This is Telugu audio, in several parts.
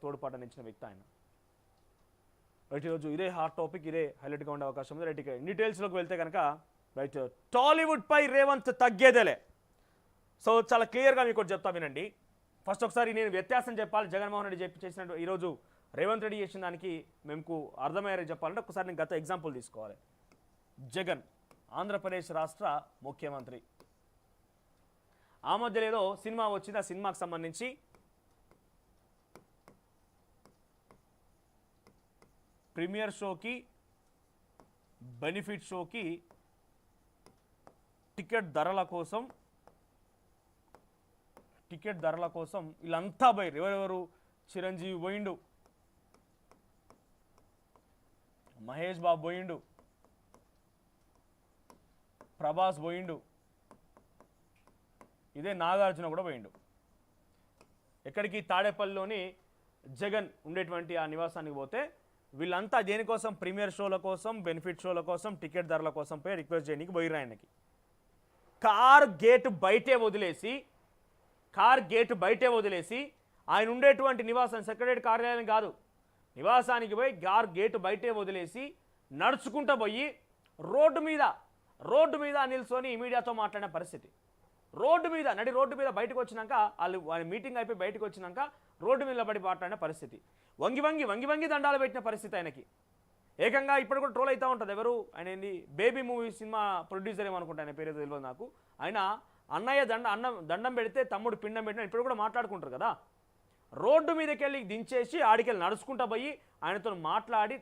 తోడ్పాటునిచ్చిన వ్యక్తి ఆయన. రైట్, ఈరోజు ఇదే హాట్ టాపిక్, ఇదే హైలైట్గా ఉండే అవకాశం ఉంది. రైట్, ఇక డీటెయిల్స్లోకి వెళ్తే కనుక రైట్, టాలీవుడ్ పై రేవంత్ తగ్గేదేలే. సో చాలా క్లియర్గా మీకు చెప్తా వినండి. ఫస్ట్ ఒకసారి నేను వ్యత్యాసం చెప్పాలి. జగన్మోహన్ రెడ్డి చేసినట్టు ఈరోజు రేవంత్ రెడ్డి చేసిన దానికి మేము అర్థమయ్యేది చెప్పాలంటే ఒకసారి నేను గత ఎగ్జాంపుల్ తీసుకోవాలి. జగన్ ఆంధ్రప్రదేశ్ రాష్ట్ర ముఖ్యమంత్రి. ఆ మధ్యలో ఏదో సినిమా వచ్చింది. ఆ సినిమాకి సంబంధించి ప్రీమియర్ షోకి, బెనిఫిట్ షోకి టికెట్ ధరల కోసం వీళ్ళంతా పోయారు. ఎవరెవరు? చిరంజీవి పోయిండు, మహేష్ బాబు పోయిండు, ప్రభాస్ పోయిండు, ఇదే నాగార్జున కూడా పోయిండు. ఎక్కడికి? తాడేపల్లిలోని జగన్ ఉండేటువంటి ఆ నివాసానికి పోతే వీళ్ళంతా దేనికోసం? ప్రీమియర్ షోల కోసం, బెనిఫిట్ షోల కోసం, టికెట్ ధరల కోసం పోయి రిక్వెస్ట్ చేయడానికి పోయిర్రు. ఆయనకి కార్ గేటు బయటే వదిలేసి ఆయన ఉండేటువంటి నివాసం, సెక్రటరీ కార్యాలయం కాదు, నివాసానికి పోయి కార్ గేటు బయటే వదిలేసి నడుచుకుంటూ పోయి రోడ్డు మీద నిల్చొని మీడియాతో మాట్లాడిన పరిస్థితి. నడి రోడ్డు మీద బయటకు వచ్చినాక వాళ్ళ మీటింగ్ అయిపోయి బయటకు వచ్చినాక రోడ్డు మీద పడి మాట్లాడిన పరిస్థితి. వంగి దండాలు పెట్టిన పరిస్థితి ఆయనకి. ఏకంగా ఇప్పుడు కూడా ట్రోల్ అవుతూ ఉంటుంది. ఎవరు? ఆయన ఏంది, బేబీ మూవీ సినిమా ప్రొడ్యూసర్ ఏమనుకుంటా, ఆయన పేరు తెలియదు నాకు. ఆయన అన్నయ్య దండం పెడితే తమ్ముడు పిండం పెట్టిన ఇప్పుడు కూడా మాట్లాడుకుంటారు కదా. రోడ్డు మీదకి వెళ్ళి దించేసి ఆడికెళ్ళి నడుచుకుంటా పోయి ఆయనతో మాట్లాడి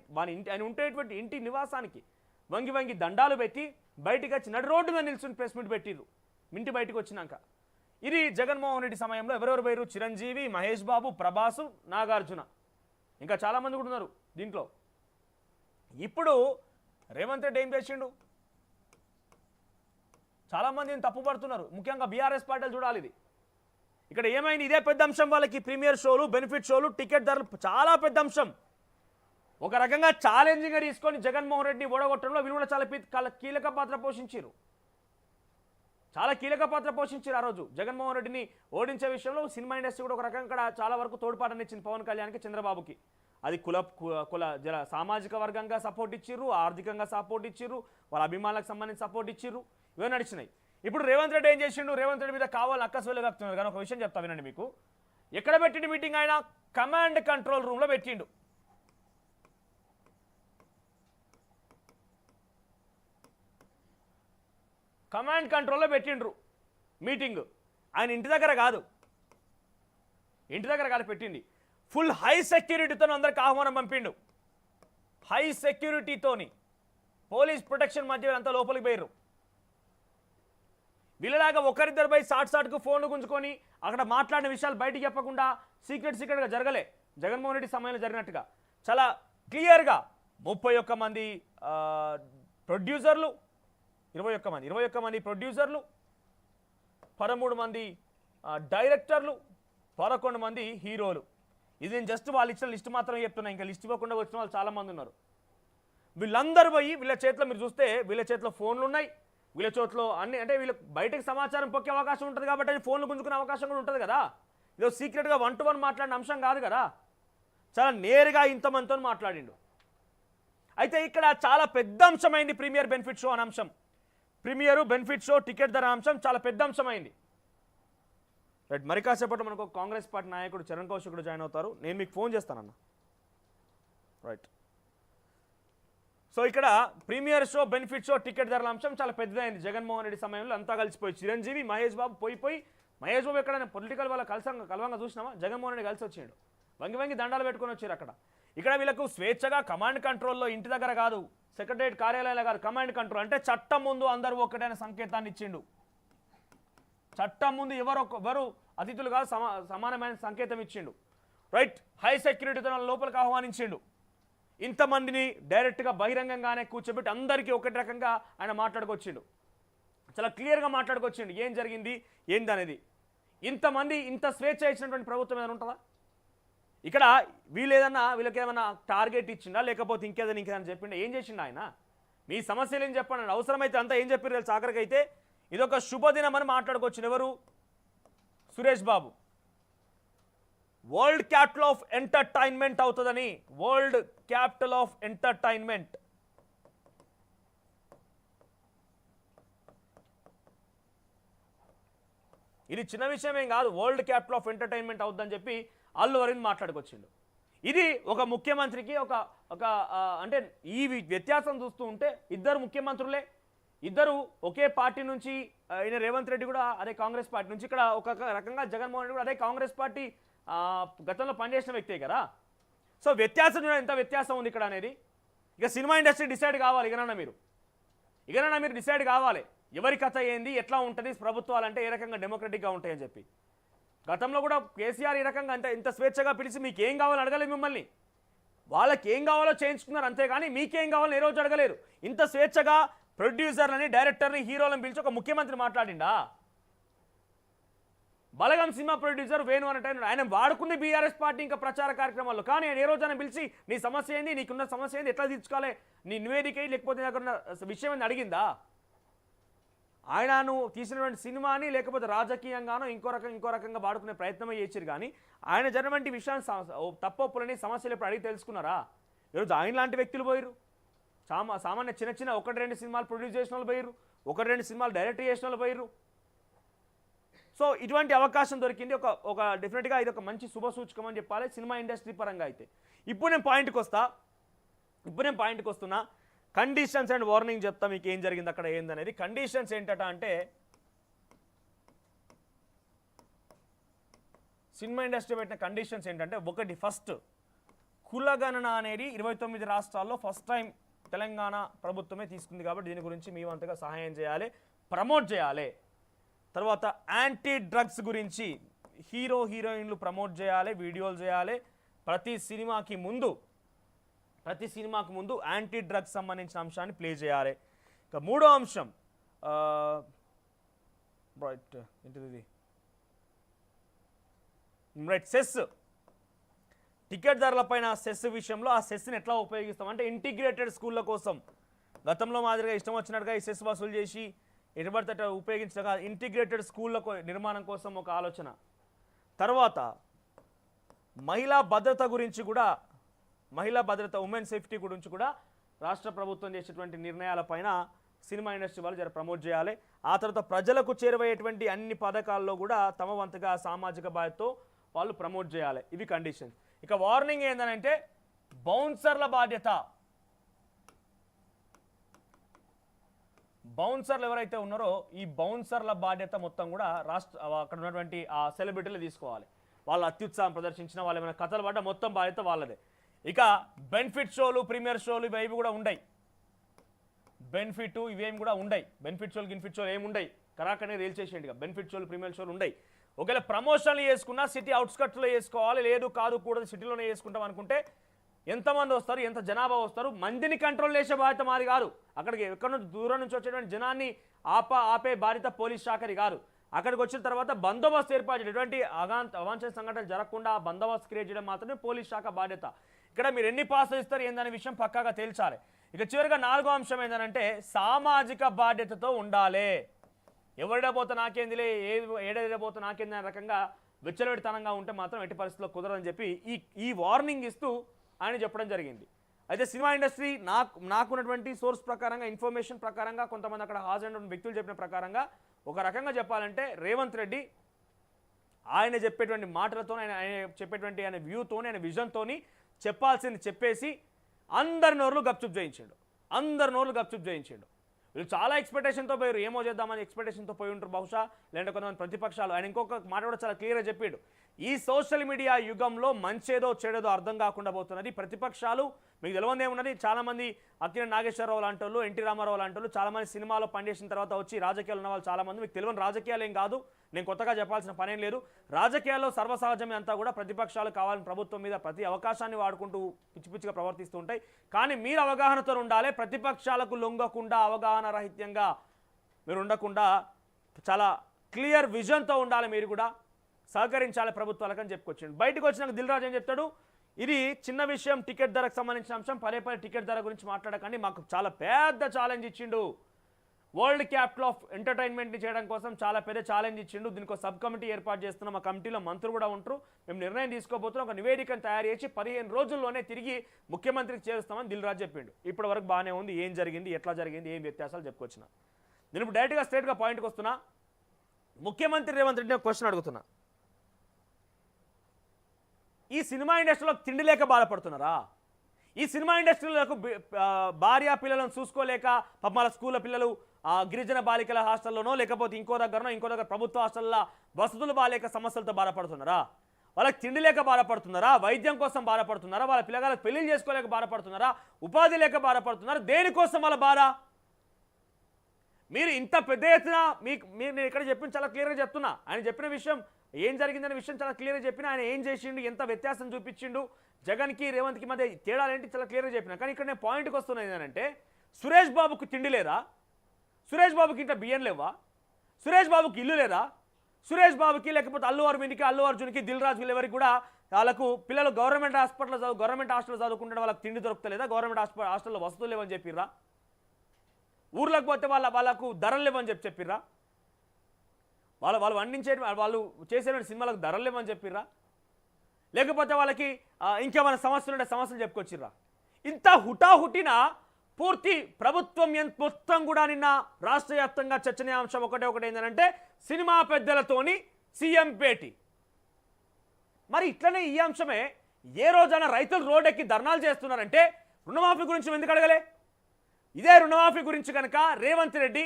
ఆయన ఉండేటువంటి ఇంటి నివాసానికి వంగి దండాలు పెట్టి బయటికి వచ్చి నడి రోడ్డు మీద నిల్చుని ప్రెస్ మీట్ పెట్టిర్రు ఇంటి బయటకు వచ్చినాక. ఇది జగన్మోహన్ రెడ్డి సమయంలో ఎవరెవరు పోయారు? చిరంజీవి, మహేష్ బాబు, ప్రభాసు, నాగార్జున, ఇంకా చాలామంది కూడా ఉన్నారు దీంట్లో. ఇప్పుడు రేవంత్ రెడ్డి ఏం చేసిండు? చాలామంది తప్పుపడుతున్నారు, ముఖ్యంగా బీఆర్ఎస్ పార్టీలు చూడాలి. ఇది ఇక్కడ ఏమైంది? ఇదే పెద్ద అంశం వాళ్ళకి. ప్రీమియర్ షోలు, బెనిఫిట్ షోలు, టికెట్ ధరలు చాలా పెద్ద అంశం. ఒక రకంగా ఛాలెంజింగ్గా తీసుకొని జగన్మోహన్ రెడ్డిని ఓడగొట్టడంలో వీళ్ళు కూడా చాలా కీలక పాత్ర పోషించారు. ఆ రోజు జగన్మోహన్ రెడ్డిని ఓడించే విషయంలో సినిమా ఇండస్ట్రీ కూడా ఒక రకంగా చాలా వరకు తోడ్పాటునిచ్చింది పవన్ కళ్యాణ్కి, చంద్రబాబుకి. అది కుల సామాజిక వర్గంగా సపోర్ట్ ఇచ్చిర్రు, ఆర్థికంగా సపోర్ట్ ఇచ్చిర్రు, వాళ్ళ అభిమానులకు సంబంధించి సపోర్ట్ ఇచ్చిర్రు, ఇవన్నీ నడిచినాయి. ఇప్పుడు రేవంత్ రెడ్డి ఏం చేసిండు? రేవంత్ రెడ్డి మీద కావాలని అక్కసు వెలుగుతున్నారు. కానీ ఒక విషయం చెప్తా వినండి మీకు. ఎక్కడ పెట్టిండు మీటింగ్? ఆయన కమాండ్ కంట్రోల్ రూమ్లో పెట్టిండు. కమాండ్ కంట్రోల్లో పెట్టిండ్రు మీటింగ్. ఆయన ఇంటి దగ్గర కాదు పెట్టింది. ఫుల్ హై సెక్యూరిటీతో అందరికి ఆహ్వానం పంపిండు. హై సెక్యూరిటీతోని పోలీస్ ప్రొటెక్షన్ మధ్య అంతా లోపలికి పోయారు. వీళ్ళలాగా ఒకరిద్దరు పోయి సాట్కు ఫోన్లు గుంజుకొని అక్కడ మాట్లాడిన విషయాలు బయటికి చెప్పకుండా సీక్రెట్గా జరగలే. జగన్మోహన్ రెడ్డి సమయంలో జరిగినట్టుగా చాలా క్లియర్గా 31 మంది ప్రొడ్యూసర్లు, 21 మంది ప్రొడ్యూసర్లు, 13 మంది డైరెక్టర్లు, 11 మంది హీరోలు. ఇది నేను జస్ట్ వాళ్ళు ఇచ్చిన లిస్ట్ మాత్రమే చెప్తున్నా. ఇంకా లిస్ట్ ఇవ్వకుండా వచ్చిన వాళ్ళు చాలామంది ఉన్నారు. వీళ్ళందరూ పోయి వీళ్ళ చేతిలో మీరు చూస్తే వీళ్ళ చేతిలో ఫోన్లు ఉన్నాయి, వీళ్ళ చేతిలో అన్ని, అంటే వీళ్ళకి బయటకు సమాచారం పొక్కే అవకాశం ఉంటుంది కాబట్టి అది ఫోన్లు గుంజుకునే అవకాశం కూడా ఉంటుంది కదా. ఇదో సీక్రెట్గా 1 to 1 మాట్లాడిన అంశం కాదు కదా. చాలా నేరుగా ఇంతమందితో మాట్లాడిండు. అయితే ఇక్కడ చాలా పెద్ద అంశమైంది ప్రీమియర్ బెనిఫిట్ షో అనే అంశం. ప్రీమియర్ బెనిఫిట్ షో, టికెట్ ధర అంశం చాలా పెద్ద అంశమైంది. రైట్, మరి కాసేపట్లో మనకు కాంగ్రెస్ పార్టీ నాయకుడు చరణ్ కౌశికుడు జాయిన్ అవుతారు. నేను మీకు ఫోన్ చేస్తానన్న. రైట్, సో ఇక్కడ premiere show, benefit show, ticket ధరల అంశం చాలా పెద్దదైంది. జగన్మోహన్ రెడ్డి సమయంలో అంతా కలిసిపోయి చిరంజీవి, మహేష్ బాబు పోయి మహేష్ బాబు ఎక్కడైనా పొలిటికల్ వాళ్ళ కలవంగా చూసినామా? జగన్మోహన్ రెడ్డి కలిసి వచ్చిండు, వంగి దండాలు పెట్టుకొని వచ్చారు అక్కడ. ఇక్కడ వీళ్ళకు స్వేచ్ఛగా కమాండ్ కంట్రోల్లో, ఇంటి దగ్గర కాదు, సెక్రటరియట్ కార్యాలయాలు కాదు, కమాండ్ కంట్రోల్ అంటే చట్టం ముందు అందరూ ఒకటైన సంకేతాన్ని ఇచ్చిండు. చట్టం ముందు ఎవరు అతిథులు కాదు, సమానమైన సంకేతం ఇచ్చిండు. రైట్, హై సెక్యూరిటీతో లోపలికి ఆహ్వానించిండు. ఇంతమందిని డైరెక్ట్గా బహిరంగంగానే కూర్చోబెట్టి అందరికీ ఒకటి రకంగా ఆయన మాట్లాడుకొచ్చిండు. చాలా క్లియర్గా మాట్లాడుకొచ్చిండు ఏం జరిగింది ఏంది అనేది. ఇంతమంది ఇంత స్వేచ్ఛ ఇచ్చినటువంటి ప్రభుత్వం ఏదైనా ఉంటుందా? ఇక్కడ వీళ్ళకి ఏమైనా టార్గెట్ ఇచ్చిండా, లేకపోతే ఇంకేదైనా చెప్పిండా? ఏం చేసిండు ఆయన? మీ సమస్యలు ఏం చెప్పండి, అవసరమైతే అంతా ఏం చెప్పారు తెలుసు? ఆఖరికి అయితే ఇదొక శుభదినం అని మాట్లాడుకొచ్చింది ఎవరు? Suresh Babu. World capital of entertainment అవుతుందని. World capital of entertainment. ఇది చిన్న విషయం ఏం కాదు. వరల్డ్ క్యాపిటల్ ఆఫ్ ఎంటర్టైన్మెంట్ అవుతుందని చెప్పి అల్లు అరవింద్ మాట్లాడుకొచ్చిండు. ఇది ఒక ముఖ్యమంత్రికి ఒక అంటే ఈ వ్యత్యాసం చూస్తూ ఉంటే ఇద్దరు ముఖ్యమంత్రులే, ఇద్దరు ఒకే పార్టీ నుంచి. ఈయన రేవంత్ రెడ్డి కూడా అదే కాంగ్రెస్ పార్టీ నుంచి, ఇక్కడ ఒక రకంగా జగన్మోహన్ రెడ్డి కూడా అదే కాంగ్రెస్ పార్టీ గతంలో పనిచేసిన వ్యక్తే కదా. సో వ్యత్యాసం చూడండి, ఎంత వ్యత్యాసం ఉంది ఇక్కడ అనేది. ఇక సినిమా ఇండస్ట్రీ డిసైడ్ కావాలి. ఇకనన్నా మీరు డిసైడ్ కావాలి ఎవరి కథ ఏంది, ఎట్లా ఉంటుంది, ప్రభుత్వాలు అంటే ఏ రకంగా డెమోక్రటిక్గా ఉంటాయని చెప్పి. గతంలో కూడా కేసీఆర్ ఈ రకంగా ఇంత స్వేచ్ఛగా పిలిచి మీకు ఏం కావాలో అడగలేదు మిమ్మల్ని. వాళ్ళకి ఏం కావాలో చేయించుకున్నారు అంతేగాని మీకేం కావాలో ఏ రోజు అడగలేరు. ఇంత స్వేచ్ఛగా ప్రొడ్యూసర్లని, డైరెక్టర్ని, హీరోలను పిలిచి ఒక ముఖ్యమంత్రి మాట్లాడిండా? బలగం సినిమా ప్రొడ్యూసర్ వేణు అనే టైం ఆయన వాడుకుంది బీఆర్ఎస్ పార్టీ ఇంకా ప్రచార కార్యక్రమాల్లో. కానీ ఆయన ఏ రోజైనా పిలిచి నీ సమస్య ఏంది, నీకున్న సమస్య ఏంది, ఎట్లా తీర్చుకోవాలి, నీ నివేదిక లేకపోతే దగ్గర విషయం ఏంది అడిగిందా? ఆయనను తీసినటువంటి సినిమాని లేకపోతే రాజకీయంగానో ఇంకో రకంగా వాడుకునే ప్రయత్నమే చేశారు. కానీ ఆయన జరిగినటువంటి విషయాన్ని తప్పొప్పులని సమస్యలు ఎప్పుడు అడిగి తెలుసుకున్నారా? ఈరోజు ఆయన లాంటి వ్యక్తులు పోయారు. సామాన్య చిన్న 1-2 సినిమాలు ప్రొడ్యూస్ చేసిన వాళ్ళు పోయారు, 1-2 సినిమాలు డైరెక్ట్ చేసిన వాళ్ళు పోయారు. సో ఇటువంటి అవకాశం దొరికింది. ఒక డెఫినెట్గా ఇది ఒక మంచి శుభ సూచకం అని చెప్పాలి సినిమా ఇండస్ట్రీ పరంగా అయితే. ఇప్పుడు నేను పాయింట్కి వస్తున్నా. కండిషన్స్ అండ్ వార్నింగ్ చెప్తా మీకు ఏం జరిగింది అక్కడ ఏందనేది. కండిషన్స్ ఏంటట అంటే, సినిమా ఇండస్ట్రీ పెట్టిన కండిషన్స్ ఏంటంటే, ఒకటి ఫస్ట్ కులగణన అనేది 29 రాష్ట్రాల్లో ఫస్ట్ టైం తెలంగాణ ప్రభుత్వమే తీసుకుంది కాబట్టి దీని గురించి మీ వంతుగా సహాయం చేయాలి, ప్రమోట్ చేయాలి. తర్వాత యాంటీ డ్రగ్స్ గురించి హీరోయిన్లు ప్రమోట్ చేయాలి, వీడియోలు చేయాలి. ప్రతి సినిమాకి ముందు యాంటీ డ్రగ్స్ సంబంధించిన అంశాన్ని ప్లే చేయాలి. ఇక మూడో అంశం సెస్, టికెట్ ధరలపైన సెస్ విషయంలో ఆ సెస్ని ఎట్లా ఉపయోగిస్తాం అంటే ఇంటిగ్రేటెడ్ స్కూళ్ళ కోసం. గతంలో మాదిరిగా ఇష్టం వచ్చినట్టుగా ఈ సెస్ వసూలు చేసి ఎటుబడితే ఉపయోగించగా ఇంటిగ్రేటెడ్ స్కూళ్ళ నిర్మాణం కోసం ఒక ఆలోచన. తర్వాత మహిళా భద్రత ఉమెన్ సేఫ్టీ గురించి కూడా రాష్ట్ర ప్రభుత్వం చేసేటువంటి నిర్ణయాలపైన సినిమా ఇండస్ట్రీ వాళ్ళు ప్రమోట్ చేయాలి. ఆ తర్వాత ప్రజలకు చేరువయ్యేటువంటి అన్ని పథకాల్లో కూడా తమ వంతుగా సామాజిక బాధ్యతతో వాళ్ళు ప్రమోట్ చేయాలి. ఇవి కండిషన్స్. ఇక వార్నింగ్ ఏంటంటే బౌన్సర్ల బాధ్యత. బౌన్సర్లు ఎవరైతే ఉన్నారో ఈ బౌన్సర్ల బాధ్యత మొత్తం కూడా అక్కడ ఉన్నటువంటి ఆ సెలబ్రిటీలు తీసుకోవాలి. వాళ్ళు అత్యుత్సాహం ప్రదర్శించిన వాళ్ళు ఏమైనా కథలు పడ్డ మొత్తం బాధ్యత వాళ్ళదే. ఇక బెనిఫిట్ షోలు, ప్రీమియర్ షోలు ఇవి కూడా ఉండయి. ఇవేమి కూడా ఉండయి. బెనిఫిట్ షోలు ఏమి ఉండయి. కరాకనే రీల్ చేసేయండి. బెనిఫిట్ షోలు, ప్రీమియర్ షోలు ఉండయి. ఒకవేళ ప్రమోషన్లు చేసుకున్నా సిటీ అవుట్స్కట్స్లో చేసుకోవాలి, లేదు కూడదు సిటీలోనే చేసుకుంటాం అనుకుంటే ఎంతమంది వస్తారు, ఎంత జనాభా వస్తారు, మందిని కంట్రోల్ చేసే బాధ్యత మాది కాదు. అక్కడికి ఎక్కడి నుంచి దూరం నుంచి వచ్చేటువంటి జనాన్ని ఆపే బాధ్యత పోలీస్ శాఖది కాదు. అక్కడికి వచ్చిన తర్వాత బందోబస్తు ఏర్పాటు చేయడం, ఎటువంటి అవాంఛనీయ సంఘటనలు జరగకుండా బందోబస్తు క్రియేట్ చేయడం మాత్రమే పోలీస్ శాఖ బాధ్యత. ఇక్కడ మీరు ఎన్ని పాసులు ఇస్తారు ఏందనే విషయం పక్కాగా తేల్చాలి. ఇక చివరిగా 4వ అంశం ఏంటంటే సామాజిక బాధ్యతతో ఉండాలి. ఎవరిడపోతే నాకేందిలే, ఏడేడపోతే నాకేంది అనే రకంగా విచ్చలవిడితనంగా ఉంటే మాత్రం ఎట్టి పరిస్థితుల్లో కుదరదని చెప్పి ఈ వార్నింగ్ ఇస్తూ ఆయన చెప్పడం జరిగింది. అయితే సినిమా ఇండస్ట్రీ నాకున్నటువంటి సోర్స్ ప్రకారంగా, ఇన్ఫర్మేషన్ ప్రకారంగా, కొంతమంది అక్కడ హాజరైన వ్యక్తులు చెప్పిన ప్రకారంగా ఒక రకంగా చెప్పాలంటే రేవంత్ రెడ్డి ఆయన చెప్పేటువంటి మాటలతో, ఆయన చెప్పేటువంటి ఆయన వ్యూతోని, ఆయన విజన్తోని చెప్పాల్సింది చెప్పేసి అందరి నోర్లు గప్చుప్ చేయించాడు. వీళ్ళు చాలా ఎక్స్పెక్టేషన్తో పోయారు. ఏమో చేద్దామని ఎక్స్పెక్టేషన్తో పోయి ఉంటారు బహుశా, లేదంటే కొంతమంది ప్రతిపక్షాలు. ఆయన ఇంకొక మాట కూడా చాలా క్లియర్గా చెప్పాడు. ఈ సోషల్ మీడియా యుగంలో మంచేదో చెడేదో అర్థం కాకుండా పోతున్నది. ప్రతిపక్షాలు మీకు తెలియదేమున్నది, చాలామంది అక్కినేని నాగేశ్వరరావు లాంటి వాళ్ళు, ఎన్టీ రామారావు లాంటి వాళ్ళు చాలామంది సినిమాలో పనిచేసిన తర్వాత వచ్చి రాజకీయాలు ఉన్న వాళ్ళు చాలామంది. మీకు తెలియని రాజకీయాలు ఏం కాదు, నేను కొత్తగా చెప్పాల్సిన పనేం లేదు. రాజకీయాల్లో సర్వసహజమే అంతా కూడా. ప్రతిపక్షాలు కావాలని ప్రభుత్వం మీద ప్రతి అవకాశాన్ని వాడుకుంటూ పిచ్చిగా ప్రవర్తిస్తూ ఉంటాయి. కానీ మీరు అవగాహనతో ఉండాలి. ప్రతిపక్షాలకు లొంగకుండా, అవగాహన రహిత్యంగా మీరు ఉండకుండా చాలా క్లియర్ విజన్తో ఉండాలి. మీరు కూడా సహకరించాలి ప్రభుత్వాలకని చెప్పుకొచ్చాడు. బయటకు వచ్చినాక దిల్ రాజు ఏం చెప్తాడు, ఇది చిన్న విషయం, టికెట్ ధరకు సంబంధించిన అంశం, పదే టికెట్ ధర గురించి మాట్లాడకండి, మాకు చాలా పెద్ద ఛాలెంజ్ ఇచ్చిండు. వరల్డ్ క్యాపిటల్ ఆఫ్ ఎంటర్టైన్మెంట్ని చేయడం కోసం చాలా పెద్ద ఛాలెంజ్ ఇచ్చిండు. దీనికి ఒక సబ్ కమిటీ ఏర్పాటు చేస్తున్నాం. ఆ కమిటీలో మంత్రులు కూడా ఉంటారు. మేము నిర్ణయం తీసుకోబోతున్నాం. ఒక నివేదికను తయారు చేసి 15 రోజుల్లోనే తిరిగి ముఖ్యమంత్రికి చేరుస్తామని దిల్ రాజు చెప్పిండు. ఇప్పటి వరకు బాగానే ఉంది. ఏం జరిగింది, ఎట్లా జరిగింది, ఏం వ్యత్యాసాలు చెప్పుకొచ్చిన. నేను ఇప్పుడు డైరెక్ట్గా స్ట్రైట్గా పాయింట్కి వస్తున్నా. ముఖ్యమంత్రి రేవంత్ రెడ్డి క్వశ్చన్ అడుగుతున్నా. ఈ సినిమా ఇండస్ట్రీలో తిండి లేక బాధపడుతున్నారా? ఈ సినిమా ఇండస్ట్రీలకు భార్య పిల్లలను చూసుకోలేక వాళ్ళ స్కూళ్ళ పిల్లలు గిరిజన బాలికల హాస్టల్లోనో లేకపోతే ఇంకో దగ్గర ప్రభుత్వ హాస్టల్లో వసతులు బాలేక సమస్యలతో బాధపడుతున్నారా? వాళ్ళకి తిండి లేక బాధపడుతున్నారా? వైద్యం కోసం బాధపడుతున్నారా? వాళ్ళ పిల్లగాళ్ళకి పెళ్లిళ్ళు చేసుకోలేక బాధపడుతున్నారా? ఉపాధి లేక బాధపడుతున్నారా? దేనికోసం వాళ్ళ బాధ? మీరు ఇంత పెద్ద ఎత్తున మీరు నేను ఇక్కడ చెప్పిన చాలా క్లియర్గా చెప్తున్నా. ఆయన చెప్పిన విషయం ఏం జరిగిందనే విషయం చాలా క్లియర్గా చెప్పిన. ఆయన ఏం చేసిండు, ఎంత వ్యత్యాసం చూపించిండు, జగన్కి రేవంత్కి మధ్య తేడాలేంటి చాలా క్లియర్గా చెప్పిన. కానీ ఇక్కడ నేను పాయింట్కి వస్తున్నది ఏంటంటే, సురేష్ బాబుకు తిండి లేదా? సురేష్ బాబుకి ఇంట్లో బియ్యం లేవా? సురేష్ బాబుకి ఇల్లు లేదా? సురేష్ బాబుకి లేకపోతే అల్లు అరవింద్కి, అల్లు అర్జున్కి, దిల్ రాజు వీళ్ళెవరికి కూడా వాళ్ళకు పిల్లలు గవర్నమెంట్ హాస్టల్లో చదువుకుంటే వాళ్ళకి తిండి దొరుకుతలేదా? గవర్నమెంట్ హాస్టల్లో వసతులు లేవని చెప్పిర్రా? ఊర్లోకి పోతే వాళ్ళకు ధరలు లేవని చెప్పిర్రా? వాళ్ళు వండించే వాళ్ళు చేసే సినిమాలకు ధరలు లేవని చెప్పిర్రా? లేకపోతే వాళ్ళకి ఇంకేమైనా సమస్యలు చెప్పుకొచ్చిర్రా? ఇంత హుటాహుటిన పూర్తి ప్రభుత్వం మొత్తం కూడా నిన్న రాష్ట్ర వ్యాప్తంగా చర్చనీయాంశం ఒకటే ఏంటంటే సినిమా పెద్దలతోని సీఎం భేటీ. మరి ఇట్లనే ఈ అంశమే ఏ రోజైనా రైతులు రోడ్డెక్కి ధర్నాలు చేస్తున్నారంటే రుణమాఫీ గురించి ఎందుకు అడగలే? ఇదే రుణమాఫీ గురించి కనుక రేవంత్ రెడ్డి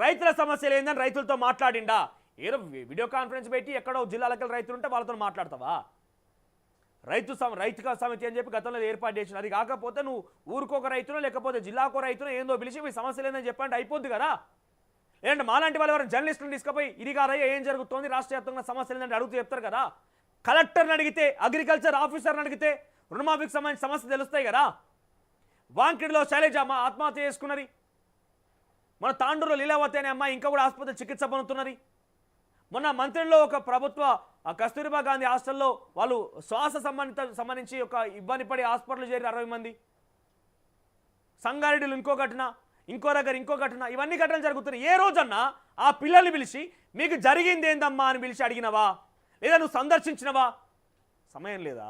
రైతుల సమస్యలు ఏందని రైతులతో మాట్లాడిండా? ఏదో వీడియో కాన్ఫరెన్స్ పెట్టి ఎక్కడో జిల్లాలకు రైతులు ఉంటే వాళ్ళతో మాట్లాడతావా? రైతు సమితి అని చెప్పి గతంలో ఏర్పాటు చేసిన. అది కాకపోతే నువ్వు ఊరికొక రైతునో లేకపోతే జిల్లాకో రైతునో ఏందో పిలిచి మీ సమస్యలు ఏందని చెప్పండి, అయిపోద్ది కదా. లేదంటే మాలాంటి వాళ్ళు ఎవరైనా జర్నలిస్టులను తీసుకుపోయి ఇది కాదయ్యా ఏం జరుగుతోంది రాష్ట్ర వ్యాప్తంగా సమస్యలు ఏంటంటే అడుగుతూ చెప్తారు కదా. కలెక్టర్ని అడిగితే, అగ్రికల్చర్ ఆఫీసర్ని అడిగితే రుణమాఫీకి సంబంధించిన సమస్యలు తెలుస్తాయి కదా. వాంకిడిలో శైలజ ఆత్మహత్య చేసుకున్నది. మన తాండూరులో లీలావతి అనే అమ్మాయి ఇంకా కూడా ఆసుపత్రి చికిత్స పొందుతున్నది. మొన్న మంత్రిలో ఒక ప్రభుత్వ కస్తూరిబా గాంధీ హాస్టల్లో వాళ్ళు శ్వాస సంబంధించి ఒక ఇబ్బంది పడి హాస్పిటల్ చేరి 60 మంది. సంగారెడ్డిలో ఇంకో ఘటన, ఇంకో ఘటన, ఇవన్నీ ఘటనలు జరుగుతున్నాయి. ఏ రోజన్నా ఆ పిల్లల్ని పిలిచి మీకు జరిగింది ఏందమ్మా అని పిలిచి అడిగినవా? లేదా నువ్వు సందర్శించినవా? సమయం లేదా?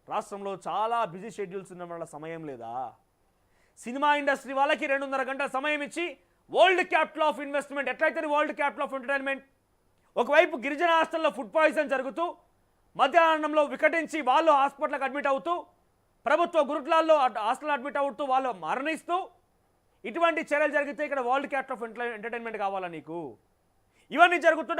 రాష్ట్రంలో చాలా బిజీ షెడ్యూల్స్ ఉన్న వల్ల సమయం లేదా? సినిమా ఇండస్ట్రీ వాళ్ళకి 2.5 గంటల సమయం ఇచ్చి వరల్డ్ క్యాపిటల్ ఆఫ్ ఇన్వెస్ట్మెంట్ ఎట్లయితే వరల్డ్ క్యాపిటల్ ఆఫ్ ఎంటర్టైన్మెంట్, ఒకవైపు గిరిజన హాస్టల్లో ఫుడ్ పాయిజన్ జరుగుతూ మధ్యాహ్నంలో వికటించి వాళ్ళు హాస్పిటల్కి అడ్మిట్ అవుతూ, ప్రభుత్వ గురుకులాల్లో హాస్టల్ అడ్మిట్ అవుతూ వాళ్ళు మరణిస్తూ, ఇటువంటి చర్యలు జరిగితే ఇక్కడ వరల్డ్ క్యాపిటల్ ఆఫ్ ఎంటర్టైన్మెంట్ కావాలా నీకు? ఇవన్నీ జరుగుతుంటే